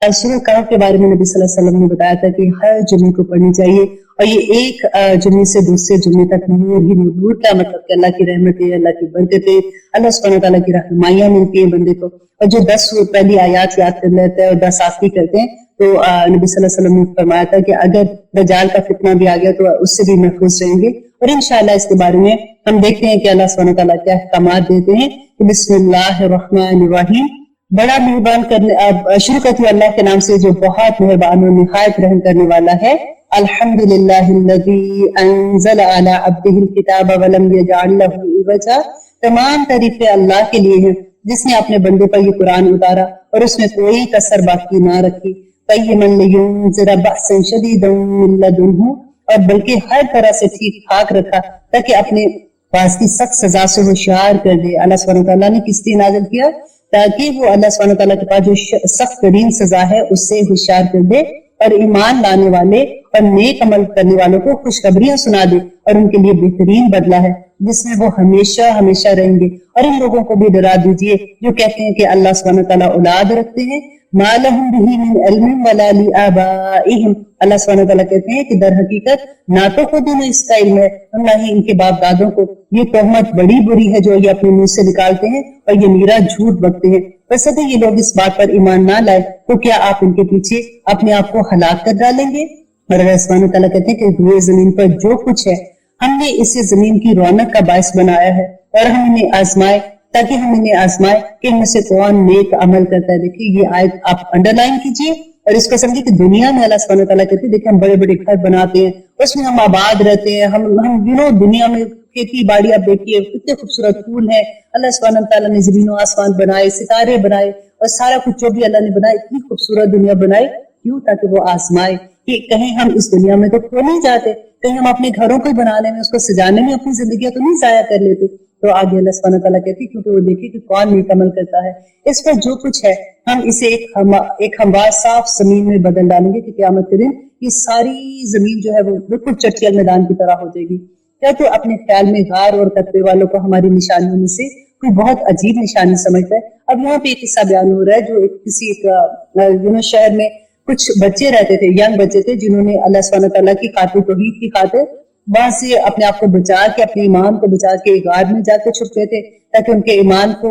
सूरह कहफ के बारे में नबी सल्लल्लाहु अलैहि वसल्लम ने बताया था कि हर जुम्मे को पढ़नी चाहिए, और ये एक जुम्मे से दूसरे जुम्मे तक नूर ही नूर का मतलब कि अल्लाह की रहमतें, अल्लाह की बरकतें, अल्लाह सुब्हानहू व तआला की रहनुमाइयां मिलती है बंदे को। और जो 10 पहली आयत याद कर लेते हैं और 10 आखिरी करते हैं, तो नबी सल्लल्लाहु अलैहि वसल्लम ने फरमाया था कि अगर दज्जाल का फितना भी आ गया तो उससे भी महफूज रहेंगे। और इंशाअल्लाह इसके बारे में हम देखते हैं कि अल्लाह सुब्हानहू व तआला क्या अहकामात देते हैं। बिस्मिल्लाहिर्रहमानिर्रहीम, बड़ा मेहरबान करने शुरू करती हूँ अल्लाह के नाम से जो बहुत मेहरबान और निहायत रहम करने वाला है। अल्हम्दुलिल्लाहिल्लज़ी अंज़ल अला अब्दिहिल किताब व लम यजअल लहू इवजा, तमाम तारीफें अल्लाह के लिए हैं जिसने अपने बंदे पर ये कुरान उतारा और उसमें कोई कसर बाकी ना रखी। क़य्यिमन लियुनज़िरा बअसन शदीदन मिन लदुन्हु, और बल्कि हर तरह से ठीक ठाक रखा ताकि अपने पास की सख्त सजा से होशियार कर दे। अल्लाह सुब्हानहू व तआला ने किस लिए नाज़िल किया? ताकि वो अल्लाह सुब्हानहू व तआला के पास जो सख्त तरीन सजा है उससे होशियार कर दे, और ईमान लाने वाले और नेक अमल करने वालों को खुशखबरियां सुना दे, और उनके लिए बेहतरीन बदला है जिसमें वो हमेशा हमेशा रहेंगे। और इन लोगों को भी डरा दीजिए जो कहते हैं कि अल्लाह सुब्हानहू व तआला औलाद रखते हैं। मा लहुम बिही मिन इल्मिन वला लिआबाइहिम, अल्लाह सुब्हानहू व तआला कहते हैं कि दर हकीकत ना तो खुद उन्हें इसका इल्म है और ना ही इनके बाप दादों को। ये तोहमत बड़ी बुरी है जो ये अपने मुंह से निकालते हैं, और ये नीरा झूठ बकते हैं। बस यदि ये लोग इस बात पर ईमान ना लाए तो क्या आप इनके पीछे अपने आप को हलाक कर डालेंगे? और अल्लाह सुब्हानहू व तआला कहते हैं कि हुए जमीन पर जो कुछ है हमने इसे जमीन की रौनक का बायस बनाया है, और हम इन्हें आजमाए ताकि हम इन्हें आजमाए कि इनमें से कौन नेक अमल करता है। देखिए ये आयत आप अंडरलाइन कीजिए और इसको समझिए कि दुनिया में अल्लाह सुब्हानहू व तआला कहते हैं, देखिए हम बड़े बड़े घर बनाते हैं, उसमें हम आबाद रहते हैं, हम दुनिया में खेती बाड़ी आप देखिए कितने खूबसूरत फूल है। अल्लाह सुब्हानहू व तआला ने जमीन आसमान बनाए, सितारे बनाए, और सारा कुछ जो भी अल्लाह ने बनाया, इतनी खूबसूरत दुनिया बनाई क्यों? ताकि वो आजमाए कि कहीं हम इस दुनिया में तो खो नहीं जाते, कहीं हम अपने घरों को बनाने में, उसको सजाने में अपनी जिंदगी तो नहीं जाया कर लेते। तो आगे अल्लाह सुब्हानहू व तआला कहती है क्योंकि वो देखे कि कौन नेक अमल करता है। इस पर जो कुछ है हम इसे एक हमवार साफ जमीन में बदल डालेंगे कि क़यामत के दिन ये सारी जमीन जो है वो बिल्कुल चटियल मैदान की तरह हो जाएगी। क्या तो अपने ख्याल में गार और कतरे वालों को हमारी निशानियों में से कोई बहुत अजीब निशानी समझता है? अब यहाँ पे एक किस्सा बयान हो रहा है जो किसी एक शहर में कुछ बच्चे रहते थे, यंग बच्चे थे, जिन्होंने अल्लाह सुब्हानहू व तआला की खातिर, तौहीद की खातिर वहां से अपने आप को बचा के, अपने ईमान को बचा के गार में जाके छुप गए थे ताकि उनके ईमान को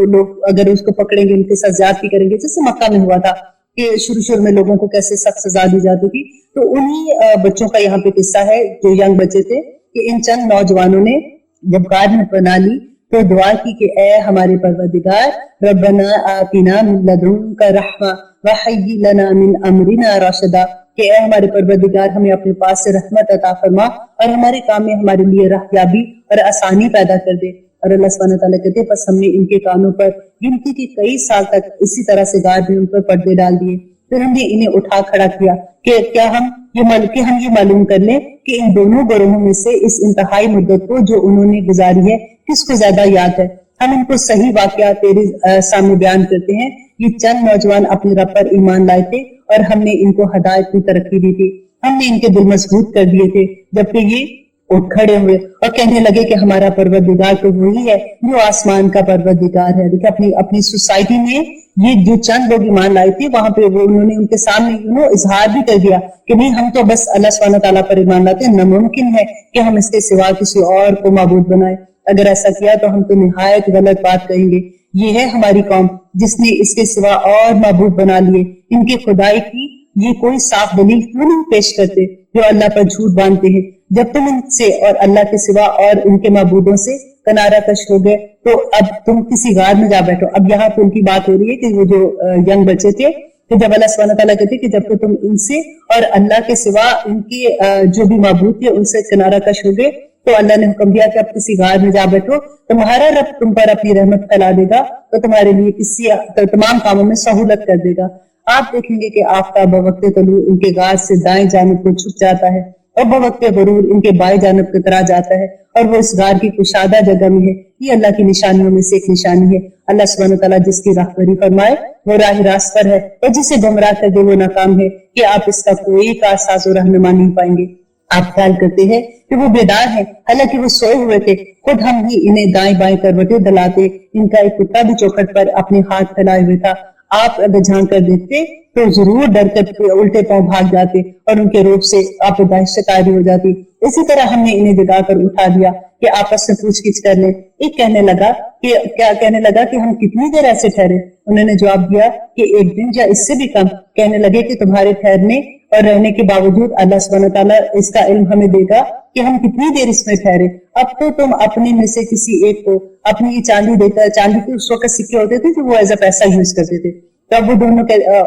लोग अगर उसको पकड़ेंगे उनके साथ ज्यादती करेंगे, जैसे मक्का में हुआ था कि शुरू में लोगों को कैसे सख्त सजा दी जाती थी। तो उन्हीं बच्चों का यहाँ पे किस्सा है जो यंग बच्चे थे कि इन चंद नौजवानों ने जब गार में बना ली तो दुआ की कि ए हमारे परवरदिगार, रब्बना आतिना मिन लदुनका रहमा व हय्यि लना मिन अमरिना रशदा, कि ए हमारे परवरदिगार हमें अपने पास से रहमत अता फरमा और हमारे काम में हमारे लिए रहयाबी और आसानी पैदा कर दे। और अल्लाह सुब्हानहू व तआला कहते हैं बस हमने इनके कानों पर गिनती के कई साल तक इसी तरह से गार में उन पर पर्दे डाल दिए। फिर हमने इन्हें उठा खड़ा किया कि क्या हम ये मालूम कर लें कि इन दोनों ग्रोहों में से इस इंतहाई मुद्दत को जो उन्होंने गुजारी है किसको ज्यादा याद है। हम इनको सही वाकया तेरे सामने बयान करते हैं। ये चंद नौजवान अपने रब पर ईमान लाए थे और हमने इनको हिदायत की तरक्की दी थी, हमने इनके दिल मजबूत कर दिए थे, जबकि ये उठ खड़े हुए और कहने लगे कि हमारा परवरदिगार तो वही है जो आसमान का परवरदिगार है। देखिए अपनी सोसाइटी में ये जो चंद लोग ईमान लाए थे वहां पे वो उन्होंने उनके सामने इजहार भी कर दिया कि नहीं, हम तो बस अल्लाह सुब्हानहू व तआला पर ईमान लाते हैं, नामुमकिन है कि हम इसके सिवा किसी और को माबूद बनाए। अगर ऐसा किया तो हम तो निहायत गलत बात कहेंगे। ये है हमारी कौम जिसने इसके सिवा और माबूद बना लिए। इनके खुदाई की ये कोई साफ दलील क्यों नहीं पेश करते जो अल्लाह पर झूठ बांधते हैं। जब तुम इनसे और अल्लाह के सिवा और उनके माबूदों से किनारा कश हो गए तो अब तुम किसी गार में जा बैठो। अब यहाँ पे उनकी बात हो रही है कि वो जो यंग बच्चे थे कि जब अल्लाह सुब्हानहू व तआला कहते कि जब तुम इनसे और अल्लाह के सिवा इनके जो भी माबूद थे उनसे किनारा कश हो गए तो अल्लाह ने हुक्म दिया कि अब किसी गार में जा बैठो, तुम्हारा रब तुम पर अपनी रहमत फैला देगा तो तुम्हारे लिए तमाम कामों में सहूलत कर देगा। आप देखेंगे कि आफ्ताब बवक्त तलू इनके गार से दाएं जानिब को छुप जाता है और बवक्त गुरूर इनके बाएं जानिब कतरा जाता है और वो इस गार की कुशादा जगह में है। ये अल्लाह की निशानियों में से एक निशानी है। अल्लाह सुब्हानहू व तआला जिसकी राहबरी फरमाए वो राह रास्त पर है और जिसे गुमराह कर दे वो नाकाम है कि आप इसका कोई कारसाज और रहनुमा नहीं पाएंगे। आप ख्याल करते हैं कि वो बेदार हैं, हालांकि वो सोए हुए थे। खुद हम ही इन्हें दाएं बाएं करवटें दिलाते। इनका एक कुत्ता भी चौखट पर अपने हाथ फैलाए हुए था। آپ اگر झांक कर देखते तो जरूर डर कर उल्टे पांव भाग जाते और उनके रूप से आप दहशत तारी हो जाती। इसी तरह हमने इन्हें जगा कर उठा दिया कि आपस में पूछगिछ कर ले। एक कहने लगा कि हम कितनी देर ऐसे ठहरे। उन्होंने जवाब दिया कि एक दिन या इससे भी कम। कहने लगे कि तुम्हारे ठहरने और रहने के बावजूद अल्लाह सुब्हानहू तआला इसका इल्म हमें देगा कि हम कितनी देर इसमें ठहरे। अब तो तुम अपने में से किसी एक को अपनी ये चांदी देकर, चांदी के उस वक्त सिक्के होते थे जो वो एज अ पैसा यूज करते थे, तो अब वो दोनों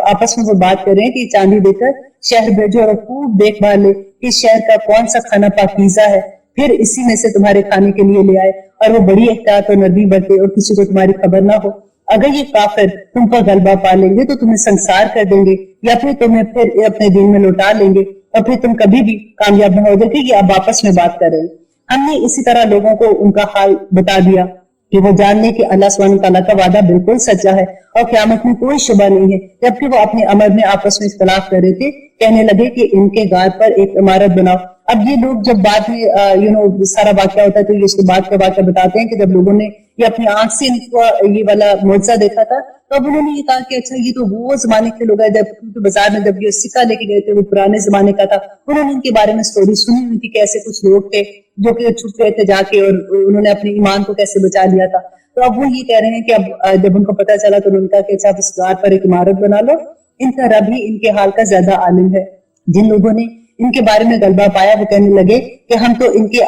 आपस में वो बात कर रहे हैं कि चांदी देकर शहर भेजो और खूब देखभाल ले कि शहर का कौन सा खाना पाकीज़ा है, फिर इसी में से तुम्हारे खाने के लिए ले आए और वो बड़ी एहतियात और नरमी बरते और किसी को तुम्हारी खबर ना हो। अगर ये काफिर तुम पर गलबा पा लेंगे तो तुम्हें संसार कर देंगे या फिर तुम्हें फिर अपने दीन में लौटा लेंगे और फिर तुम कभी भी कामयाब न हो जाओगे। ये अब आपस में बात कर रहे हैं। हमने इसी तरह लोगों को उनका हाल बता दिया कि वो जान ले कि अल्लाह सुब्हानहू तआला का वादा बिल्कुल सच्चा है और क़यामत में कोई शुबा नहीं है। जबकि वो अपने अमर में आपस में इख्तलाफ कर रहे थे, कहने लगे कि इनके गार पर एक इमारत बनाओ। अब ये लोग जब बाद में सारा वाकया होता है तो ये इसके बाद का वाकया बताते हैं कि जब लोगों ने ये अपनी आंख से इनको ये वाला मुआजिजा देखा था तो अब उन्होंने ये कहा कि अच्छा ये तो वो जमाने के लोग हैं जब तो बाजार में जब ये सिक्का लेके गए थे वो पुराने जमाने का था। उन्होंने इनके बारे में स्टोरी सुनी हुई थी कि ऐसे कुछ लोग थे जो कि छुप गए थे जाके और उन्होंने अपने ईमान को कैसे बचा लिया था। तो अब वो ये कह रहे हैं कि अब जब उनको पता चला तो उन्होंने कहा कि अच्छा इस गार पर एक इमारत बना लो। इनका रब ही इनके हाल का ज्यादा आलिम है। जिन लोगों ने इनके बारे में गलबा पाया वो कहने लगे कि हम तो इनके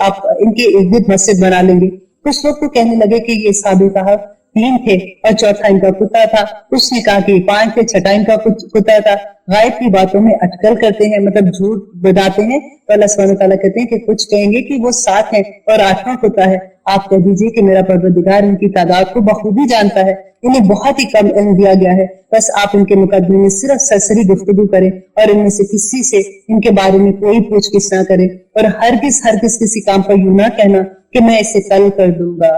इर्द गिर्द मस्जिद बना लेंगे। कुछ लोग तो कहने लगे कि ये साबिर कहा 3 थे और चौथा इनका कुत्ता था। उसने कहा कि 5 थे, छठा इनका कुत्ता था। गायब की बातों में अटकल करते हैं, मतलब झूठ बताते हैं। तो अल्लाह सुब्हानहू तआला कहते हैं कि कुछ कहेंगे कि वो 7 है और 8वां कुत्ता है। आप कह दीजिए कि मेरा परवरदिगार इनकी तादाद को बखूबी जानता है। इन्हें बहुत ही कम इल्म दिया गया है। बस आप इनके मुकदमे में सिर्फ सरसरी गुफ्तगू करें और इनमें से किसी से इनके बारे में कोई पूछगिछ ना करें और हरगिज किसी काम पर यूं ना कहना कि मैं इसे कल कर दूंगा,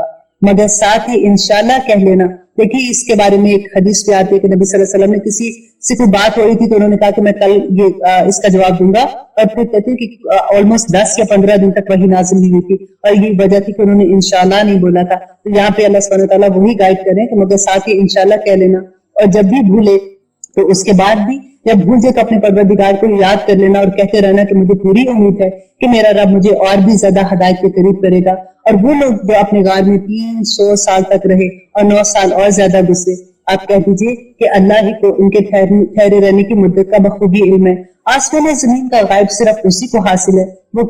मगर साथ ही इंशाल्लाह कह लेना। देखिए इसके बारे में एक हदीस भी आती है कि नबी सल्लल्लाहु अलैहि वसल्लम ने किसी से कोई बात हो रही थी तो उन्होंने कहा कि मैं कल ये इसका जवाब दूंगा और फिर कहते हैं कि ऑलमोस्ट 10 या 15 दिन तक वही नाज़िल नहीं हुई थी और ये वजह थी कि उन्होंने इंशाल्लाह नहीं बोला था। तो यहाँ पे अल्लाह सुब्हानहू तआला वही गाइड करें कि मगर साथ ही इंशाल्लाह कह लेना और जब भी भूले तो उसके बाद भी जब भूल जाए तो अपने परवरदिगार को याद कर लेना और कहते रहना कि मुझे पूरी उम्मीद है कि मेरा रब मुझे और भी ज्यादा हिदायत के करीब करेगा। और वो लोग जो अपने गार में 300 साल तक रहे और 9 साल और ज्यादा गुजरे, आप कह दीजिए कि अल्लाह ही को इनके ठहरे रहने की मुद्दत का बखूबी इल्म है। आसमान जमीन का गायब सिर्फ उसी को हासिल है। वो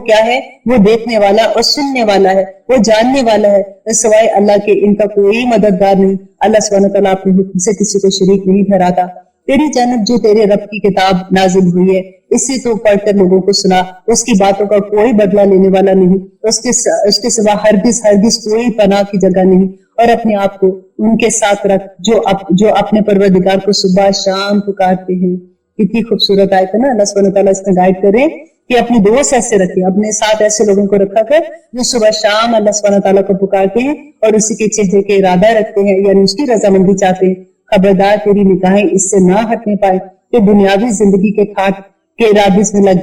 क्या है? वो देखने वाला और सुनने वाला है, वो जानने वाला है। सिवाय अल्लाह के इनका कोई मददगार नहीं। अल्लाह सुब्हानहू तआला अपने हुक्म से किसी को शरीक नहीं ठहराता। तेरी जानब जो तेरे रब की किताब नाजिल हुई है इसे तो पढ़कर लोगों को सुना। उसकी बातों का कोई बदला लेने वाला नहीं, उसके सिवा हरगिज कोई पनाह की जगह नहीं। और अपने आप को उनके साथ रख जो अपने परवरदिगार को सुबह शाम पुकारते हैं। कितनी खूबसूरत आयत है ना। अल्लाह सुब्हानहू तआला इसमें गाइड करें कि अपने दोस्त ऐसे रखें, अपने साथ ऐसे लोगों को रखा कर जो सुबह शाम अल्लाह सुब्हानहू तआला को पुकारते हैं और उसी के चेहरे के इरादा रखते हैं, यानी उसकी रजामंदी चाहते हैं। खबरदार तेरी निगाहें इससे ना हटने पाए कि दुनियावी जिंदगी के खाट के इरादे में लग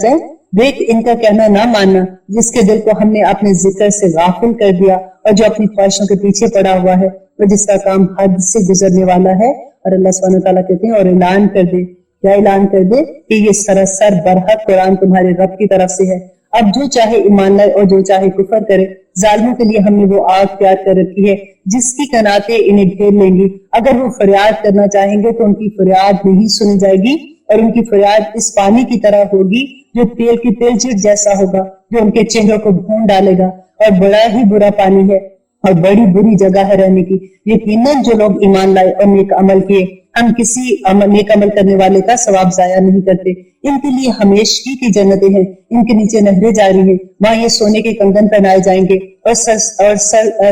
जाए। देख इनका कहना ना मानना जिसके दिल को हमने अपने जिक्र से गाफिल कर दिया और जो अपनी ख्वाहिशों के पीछे पड़ा हुआ है और जिसका काम हद से गुजरने वाला है। और अल्लाह सुब्हानहू तआला कहते हैं और ऐलान कर दे, क्या ऐलान कर दे कि ये सरासर बरहक कुरान तुम्हारे रब की तरफ से है। अब जो चाहे ईमान लाए और जो चाहे कुफर करे। जालिमों के लिए हमने वो आग तैयार कर रखी है जिसकी कनातें इन्हें घेर लेंगी। अगर वो फरियाद करना चाहेंगे तो उनकी फरियाद नहीं सुनी जाएगी और उनकी फरियाद इस पानी की तरह होगी जो तेल की तेलचिट जैसा होगा, जो उनके चेहरों को भून डालेगा। और बड़ा ही बुरा पानी है और बड़ी बुरी जगह है रहने की। यकीनन जो लोग ईमान लाए और नेक अमल किए, हम किसी नेक अमल करने वाले का सवाब जाया नहीं करते। इनके लिए हमेशगी की जन्नतें हैं, इनके नीचे नहरें जारी हैं। वहां ये सोने के कंगन पहनाए जाएंगे और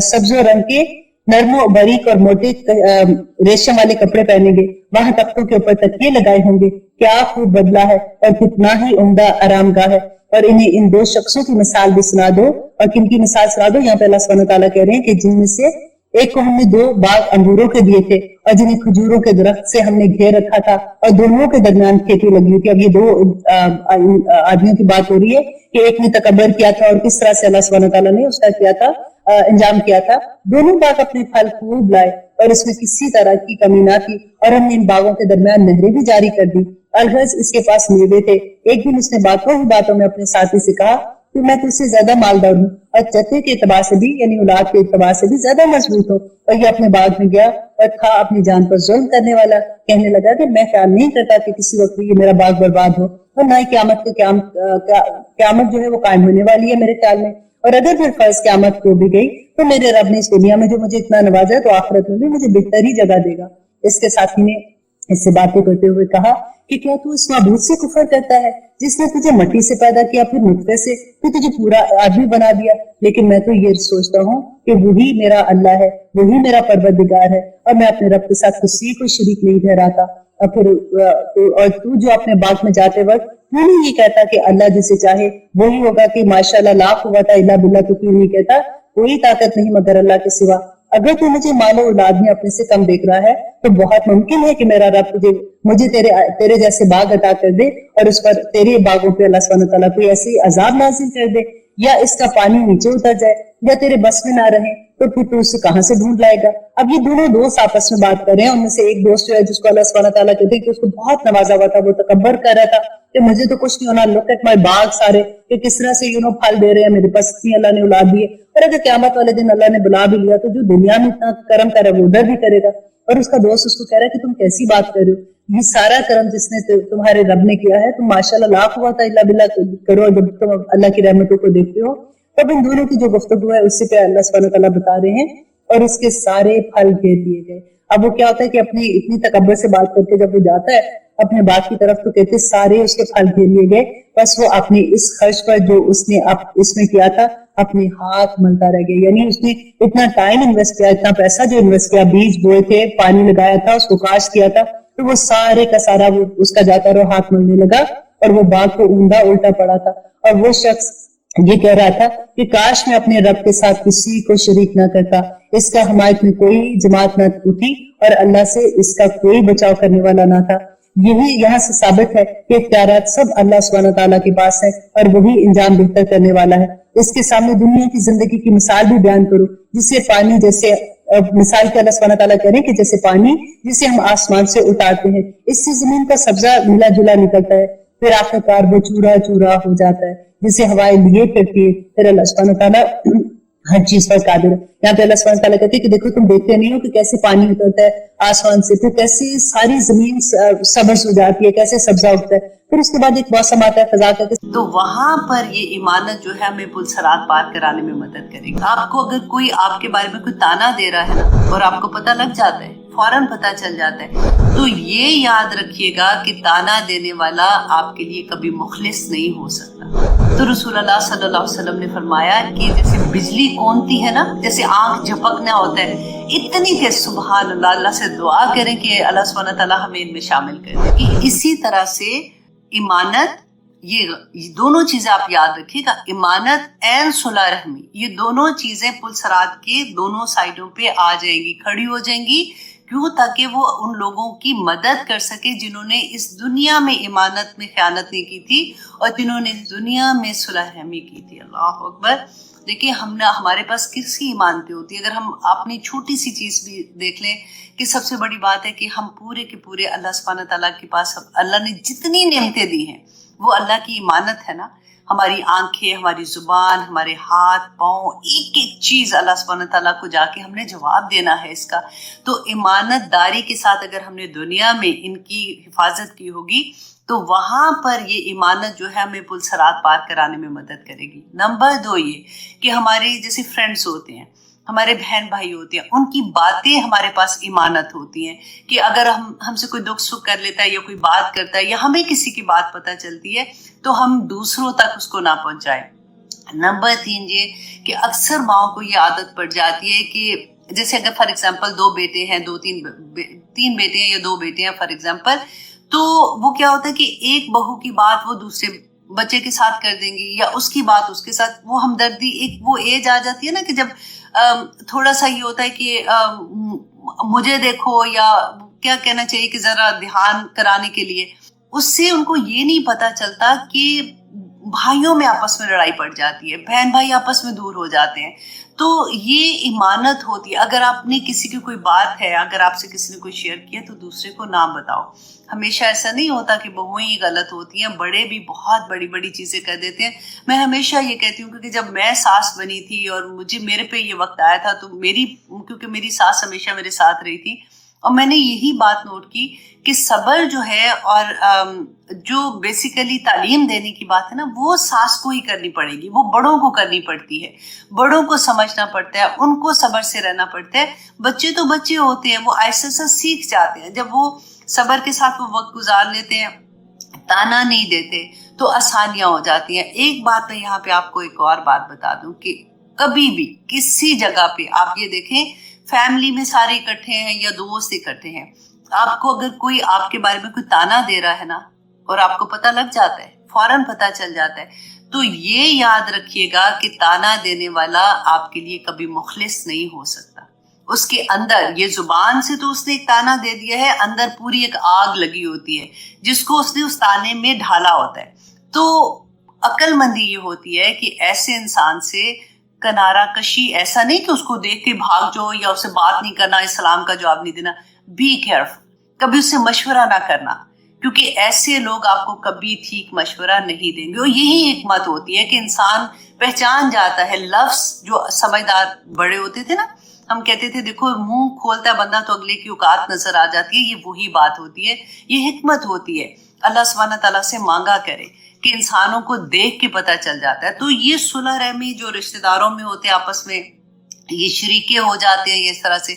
सब्जो रंग के नरमो बारीक और मोटे रेशम वाले कपड़े पहनेंगे। वहां तख्तों के ऊपर तकिए लगाए होंगे। क्या खूब बदला है और कितना ही उम्दा आरामगाह है। और इन्हें इन 2 शख्सों की मिसाल भी सुना दो। और किन की मिसाल सुना दो? यहाँ पे अल्लाह सुब्हानहू तआला कह रहे हैं कि जिनमें से एक को हमने 2 बाग अंगूरों के दिए थे और जिन्हें खजूरों के दरख्त से हमने घेर रखा था और दोनों के दरमियान खेती लगी हुई थी। अब ये 2 आदमियों की बात हो रही है कि एक ने तकबर किया था और किस तरह से अल्लाह सुब्हानहू तआला ने उसका किया था انجام کیا تھا، دونوں باغ اپنے پھل خوب لائے اور اس میں کسی طرح کی کمی نہ تھی، اور ہم نے ان باغوں کے درمیان نہریں بھی جاری کر دی۔ الغرض اس کے پاس میوے تھے۔ ایک دن اس نے باتوں میں اپنے ساتھی سے کہا کہ میں تجھ سے زیادہ مالدار ہوں اور چچے کے اعتبار سے بھی یعنی اولاد کے اعتبار سے بھی زیادہ مضبوط ہوں۔ اور یہ اپنے باغ میں گیا اور تھا اپنی جان پر ظلم کرنے والا، کہنے لگا کہ میں خیال نہیں کرتا کہ کسی وقت یہ میرا باغ برباد ہو، اور نہ ہی قیامت جو ہے وہ قائم ہونے والی ہے میرے خیال میں، اور اگر پھر فرض قیامت ہو بھی گئی تو میرے رب نے اس دنیا میں جو مجھے اتنا نوازا ہے تو آخرت میں بھی مجھے بہتر ہی جگہ دے گا۔ اس کے ساتھی نے اس سے باتیں کرتے ہوئے کہا کہ کیا تو اس معبود سے کفر کرتا ہے جس نے تجھے مٹی سے پیدا کیا، پھر نطفے سے، پھر تجھے پورا آدمی بنا دیا؟ لیکن میں تو یہ سوچتا ہوں کہ وہی میرا اللہ ہے، وہی میرا پروردگار ہے، اور میں اپنے رب کے ساتھ کسی کو شریک نہیں ٹھہراتا۔ اور تو جو اپنے باغ میں جاتے وقت تو نہیں یہ کہتا کہ اللہ جسے چاہے وہی ہوگا، کہ ماشاءاللہ لا قوت الا باللہ، تو کیوں نہیں کہتا کوئی طاقت نہیں مگر اللہ کے سوا؟ اگر تو مجھے مال و اولاد میں اپنے سے کم دیکھ رہا ہے تو بہت ممکن ہے کہ میرا رب مجھے تیرے جیسے باغ عطا کر دے، اور اس پر تیرے باغوں پہ اللہ سبحانہ تعالیٰ کوئی ایسی عذاب نازل کر دے، یا اس کا پانی نیچے اتر جائے، یا تیرے بس میں نہ رہے، تو پھر تو اسے کہاں سے ڈھونڈ لائے گا؟ اب یہ دونوں دوست آپس میں بات کر رہے ہیں، ان میں سے ایک دوست جو ہے جس کو اللہ سبحانہ تعالیٰ کہتے ہیں کہ اس کو بہت نوازا ہوا تھا، وہ تکبر کر رہا تھا کہ مجھے تو کچھ نہیں ہونا، لک ایٹ مائی باغ سارے کہ کس طرح سے پھل دے رہے ہیں، میرے پاس اتنی اللہ نے اولاد دی ہے، اور اگر قیامت والے دن اللہ نے بلا بھی لیا تو جو دنیا میں اتنا کرم کرے وہ ادھر بھی کرے گا۔ اور اس کا دوست اس کو کہہ رہا ہے کہ تم کیسی بات کر رہے ہو، یہ سارا کرم جس نے تمہارے رب نے کیا ہے، تم ماشاءاللہ لا قوت الا باللہ کرو جب تم اللہ کی رحمتوں کو دیکھتے ہو۔ تب ان دونوں کی جو گفتگو ہے اس سے پہ اللہ سبحانہ تعالیٰ بتا رہے ہیں اور اس کے سارے پھل گھیر لیے گئے۔ اب وہ کیا ہوتا ہے کہ اپنی اتنی تکبر سے بات کر کے جب وہ جاتا ہے اپنے باغ کی طرف تو کہتے سارے اس کے پھل گھیر لیے گئے، بس وہ اپنی اس خرچ پر جو اس نے اس میں کیا تھا اپنے ہاتھ ملتا رہ گیا، یعنی اس نے اتنا ٹائم انویسٹ کیا، اتنا پیسہ جو انویسٹ کیا، بیج بوئے تھے، پانی لگایا تھا، اس کو کاشت کیا تھا، تو وہ سارے کا سارا وہ اس کا جاتا رہا ہاتھ ملنے لگا اور وہ باغ کو اوندا الٹا پڑا تھا۔ اور وہ شخص یہ کہہ رہا تھا کہ کاش میں اپنے رب کے ساتھ کسی کو شریک نہ کرتا، اس کا حمایت میں کوئی جماعت نہ اٹھی اور اللہ سے اس کا کوئی بچاؤ کرنے والا نہ تھا۔ یہی یہاں سے ثابت ہے کہ اختیارات سب اللہ سبحانہ تعالیٰ کے پاس ہے اور وہی انجام بہتر کرنے والا ہے۔ اس کے سامنے دنیا کی زندگی کی مثال بھی بیان کرو، جسے پانی جیسے مثال کے اللہ سبحانہ تعالیٰ کریں کہ جیسے پانی جسے ہم آسمان سے اتارتے ہیں، اس سے زمین کا سبزہ ملا جلا نکلتا ہے، پھر آخرکار وہ چورا چورا ہو جاتا ہے، جسے ہوائیں لیے پھرتی ہے، پھر اللہ سبحانہ تعالیٰ ہر چیز پر قادر ہے۔ یہاں پہ اللہ سبحانہ تعالیٰ کہتے ہیں کہ دیکھو تم دیکھتے نہیں ہو کہ کیسے پانی اترتا ہے آسمان سے، پھر کیسے ساری زمین سبز ہو جاتی ہے، کیسے سبزہ اگتا ہے، پھر اس کے بعد ایک موسم آتا ہے خزاں کا۔ تو وہاں پر یہ ایمانت جو ہے ہمیں پل صراط پار کرانے میں مدد کرے گی۔ آپ کو اگر کوئی آپ کے بارے میں کوئی تانا دے رہا ہے نا اور آپ کو پتہ لگ جاتا ہے، فوراً پتہ چل جاتا ہے، تو یہ یاد رکھیے گا کہ تانا دینے والا آپ کے لیے کبھی مخلص نہیں ہو سکتا۔ تو رسول اللہ صلی اللہ علیہ وسلم نے فرمایا کہ جیسے بجلی کونتی ہے نا، جیسے آنکھ جھپکنا ہوتا ہے، اتنی کہ سبحان اللہ، اللہ سے دعا کریں کہ اللہ سبحانہ تعالیٰ ہمیں ان میں شامل کرے کہ اسی طرح سے ایمانت، یہ دونوں چیزیں آپ یاد رکھیے گا، ایمانت این صلح رحمی، یہ دونوں چیزیں پل صراط کے دونوں سائڈوں پہ آ جائیں گی، کھڑی ہو جائیں گی۔ کیوں؟ تاکہ وہ ان لوگوں کی مدد کر سکے جنہوں نے اس دنیا میں ایمانت میں خیانت نہیں کی تھی اور جنہوں نے اس دنیا میں صلح رحمی کی تھی۔ اللہ اکبر۔ دیکھیں ہمارے پاس کس کی ایمانتیں ہوتی ہیں؟ اگر ہم اپنی چھوٹی سی چیز بھی دیکھ لیں کہ سب سے بڑی بات ہے کہ ہم پورے کے پورے اللہ سبحانہ تعالیٰ کے پاس اللہ نے جتنی نعمتیں دی ہیں وہ اللہ کی ایمانت ہے نا۔ ہماری آنکھیں، ہماری زبان، ہمارے ہاتھ پاؤں، ایک ایک چیز اللہ سبحانہ تعالیٰ کو جا کے ہم نے جواب دینا ہے اس کا۔ تو ایمانت داری کے ساتھ اگر ہم نے دنیا میں ان کی حفاظت کی ہوگی تو وہاں پر یہ ایمانت جو ہے ہمیں پل صراط پار کرانے میں مدد کرے گی۔ نمبر 2 یہ کہ ہمارے جیسے فرینڈس ہوتے ہیں، ہمارے بہن بھائی ہوتے ہیں، ان کی باتیں ہمارے پاس ایمانت ہوتی ہیں کہ اگر ہم سے کوئی دکھ سکھ کر لیتا ہے یا کوئی بات کرتا ہے یا ہمیں کسی کی بات پتہ چلتی ہے تو ہم دوسروں تک اس کو نہ پہنچائیں۔ نمبر 3 یہ کہ اکثر ماؤں کو یہ عادت پڑ جاتی ہے کہ جیسے اگر فار ایگزامپل 2 بیٹے ہیں، 3 بیٹے ہیں یا 2 بیٹے ہیں فار ایگزامپل، تو وہ کیا ہوتا ہے کہ ایک بہو کی بات وہ دوسرے بچے کے ساتھ کر دیں گی یا اس کی بات اس کے ساتھ، وہ ہمدردی ایک وہ ایج آ جاتی ہے نا کہ جب تھوڑا سا یہ ہوتا ہے کہ مجھے دیکھو یا کیا کہنا چاہیے کہ ذرا دھیان کرانے کے لیے، اس سے ان کو یہ نہیں پتا چلتا کہ بھائیوں میں آپس میں لڑائی پڑ جاتی ہے، بہن بھائی آپس میں دور ہو جاتے ہیں۔ تو یہ ایمانت ہوتی ہے. اگر آپ نے کسی کی کوئی بات ہے، اگر آپ سے کسی نے کوئی شیئر کیا تو دوسرے کو نہ بتاؤ. ہمیشہ ایسا نہیں ہوتا کہ بہویں ہی غلط ہوتی ہیں، بڑے بھی بہت بڑی بڑی چیزیں کر دیتے ہیں. میں ہمیشہ یہ کہتی ہوں کیونکہ جب میں ساس بنی تھی اور میرے پہ یہ وقت آیا تھا تو کیونکہ میری ساس ہمیشہ میرے ساتھ رہی تھی، اور میں نے یہی بات نوٹ کی کہ صبر جو ہے اور جو بیسیکلی تعلیم دینے کی بات ہے نا، وہ ساس کو ہی کرنی پڑے گی، وہ بڑوں کو کرنی پڑتی ہے، بڑوں کو سمجھنا پڑتا ہے، ان کو صبر سے رہنا پڑتا ہے. بچے تو بچے ہوتے ہیں، وہ ایسا ایسا سیکھ جاتے ہیں. جب وہ صبر کے ساتھ وہ وقت گزار لیتے ہیں، تانا نہیں دیتے، تو آسانیاں ہو جاتی ہیں. ایک بات میں یہاں پہ آپ کو ایک اور بات بتا دوں کہ کبھی بھی کسی جگہ پہ آپ یہ دیکھیں، فیملی میں سارے اکٹھے ہیں یا دوست اکٹھے ہیں، آپ کو اگر کوئی آپ کے بارے میں کوئی تانا دے رہا ہے نا، اور آپ کو پتہ لگ جاتا ہے، فوراً پتہ چل جاتا ہے، تو یہ یاد رکھیے گا کہ تانا دینے والا آپ کے لیے کبھی مخلص نہیں ہو سکتا. اس کے اندر یہ زبان سے تو اس نے ایک تانا دے دیا ہے، اندر پوری ایک آگ لگی ہوتی ہے جس کو اس نے اس تانے میں ڈھالا ہوتا ہے. تو عقل مندی یہ ہوتی ہے کہ ایسے انسان سے کنارہ کشی، ایسا نہیں کہ اس کو دیکھ کے بھاگ جاؤ یا اسے بات نہیں کرنا، اسلام کا جواب نہیں دینا. بی کیئرفل، کبھی اس سے مشورہ نہ کرنا، کیونکہ ایسے لوگ آپ کو کبھی ٹھیک مشورہ نہیں دیں گے. اور یہی حکمت ہوتی ہے کہ انسان پہچان جاتا ہے. لفظ جو سمجھدار بڑے ہوتے تھے نا، ہم کہتے تھے دیکھو منہ کھولتا ہے بندہ تو اگلے کی اوقات نظر آ جاتی ہے. یہ وہی بات ہوتی ہے، یہ حکمت ہوتی ہے. اللہ سبحانہ تعالیٰ سے مانگا کرے کہ انسانوں کو دیکھ کے پتہ چل جاتا ہے. تو یہ صلح رحمی جو رشتہ داروں میں ہوتے ہیں، آپس میں یہ شریکے ہو جاتے ہیں اس طرح سے،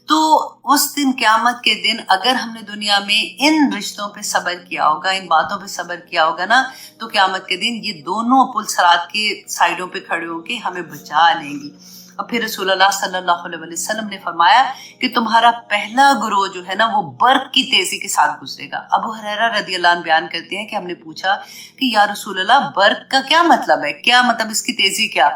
تو اس دن قیامت کے دن اگر ہم نے دنیا میں ان رشتوں پہ صبر کیا ہوگا، ان باتوں پہ صبر کیا ہوگا نا، تو قیامت کے دن یہ دونوں پل صراط کے سائڈوں پہ کھڑے ہو کے ہمیں بچا لیں گی. اور پھر رسول اللہ صلی اللہ علیہ وسلم نے فرمایا کہ تمہارا پہلا گروہ جو ہے نا، وہ برق کی تیزی کے ساتھ گزرے گا. ابو ہریرہ رضی اللہ عنہ بیان کرتے ہیں کہ ہم نے پوچھا کہ یا رسول اللہ برق کا کیا مطلب ہے، کیا مطلب اس کی تیزی کیا؟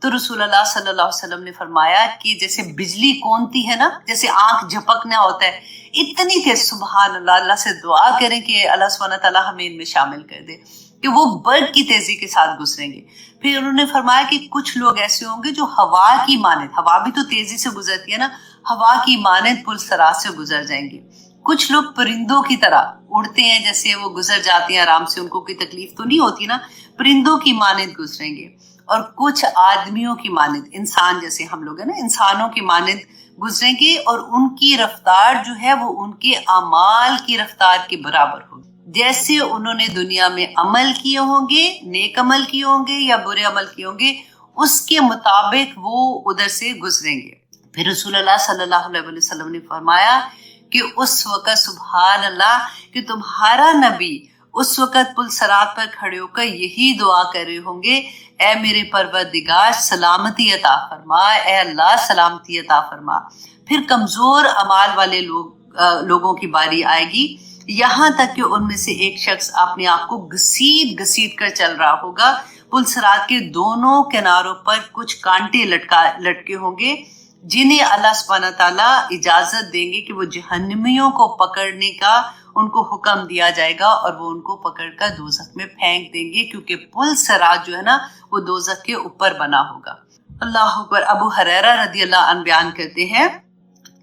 تو رسول اللہ صلی اللہ علیہ وسلم نے فرمایا کہ جیسے بجلی کونتی ہے نا، جیسے آنکھ جھپکنا ہوتا ہے، اتنی تیز. سبحان اللہ، اللہ سے دعا کریں کہ اللہ سبحانہ تعالیٰ ہمیں ان میں شامل کر دے کہ وہ برق کی تیزی کے ساتھ گزریں گے. پھر انہوں نے فرمایا کہ کچھ لوگ ایسے ہوں گے جو ہوا کی مانند، ہوا بھی تو تیزی سے گزرتی ہے نا، ہوا کی مانند پل صراط سے گزر جائیں گے. کچھ لوگ پرندوں کی طرح اڑتے ہیں، جیسے وہ گزر جاتے ہیں آرام سے، ان کو کوئی تکلیف تو نہیں ہوتی نا، پرندوں کی مانند گزریں گے. اور کچھ آدمیوں کی مانند، انسان جیسے ہم لوگ ہیں نا، انسانوں کی مانند گزریں گے، اور ان کی رفتار جو ہے وہ ان کے اعمال کی رفتار کے برابر ہوگی. جیسے انہوں نے دنیا میں عمل کیے ہوں گے، نیک عمل کیے ہوں گے یا برے عمل کیے ہوں گے، اس کے مطابق وہ ادھر سے گزریں گے. پھر رسول اللہ صلی اللہ علیہ وسلم نے فرمایا کہ اس وقت سبحان اللہ کہ تمہارا نبی اس وقت پل صراط پر کھڑے ہو کر یہی دعا کر رہے ہوں گے، اے میرے پروردگار سلامتی عطا فرما، اے اللہ سلامتی عطا فرما. پھر کمزور اعمال والے لوگوں کی باری آئے گی، یہاں تک کہ ان میں سے ایک شخص اپنے آپ کو گھسیٹ گھسیٹ کر چل رہا ہوگا. پل صراط کے دونوں کناروں پر کچھ کانٹے لٹکے ہوں گے، جنہیں اللہ سبحانہ تعالیٰ اجازت دیں گے کہ وہ جہنمیوں کو پکڑنے کا ان کو حکم دیا جائے گا، اور وہ ان کو پکڑ کر دوزخ میں پھینک دیں گے، کیونکہ پل صراط جو ہے نا وہ دوزخ کے اوپر بنا ہوگا. اللہ اکبر. ابو ہریرہ رضی اللہ عنہ بیان کرتے ہیں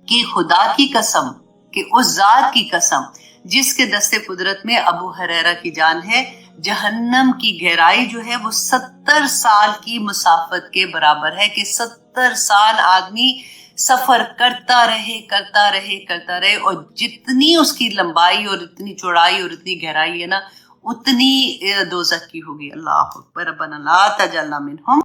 کہ خدا کی قسم، کہ اس ذات کی قسم جس کے دست قدرت میں ابو ہریرہ کی جان ہے، جہنم کی گہرائی جو ہے وہ 70 سال کی مسافت کے برابر ہے. کہ 70 سال آدمی سفر کرتا رہے، اور جتنی اس کی لمبائی اور اتنی چوڑائی اور اتنی گہرائی ہے نا، اتنی دوزخ کی ہوگی. اللہ اکبر. ربنا لا تجعلنا منہم.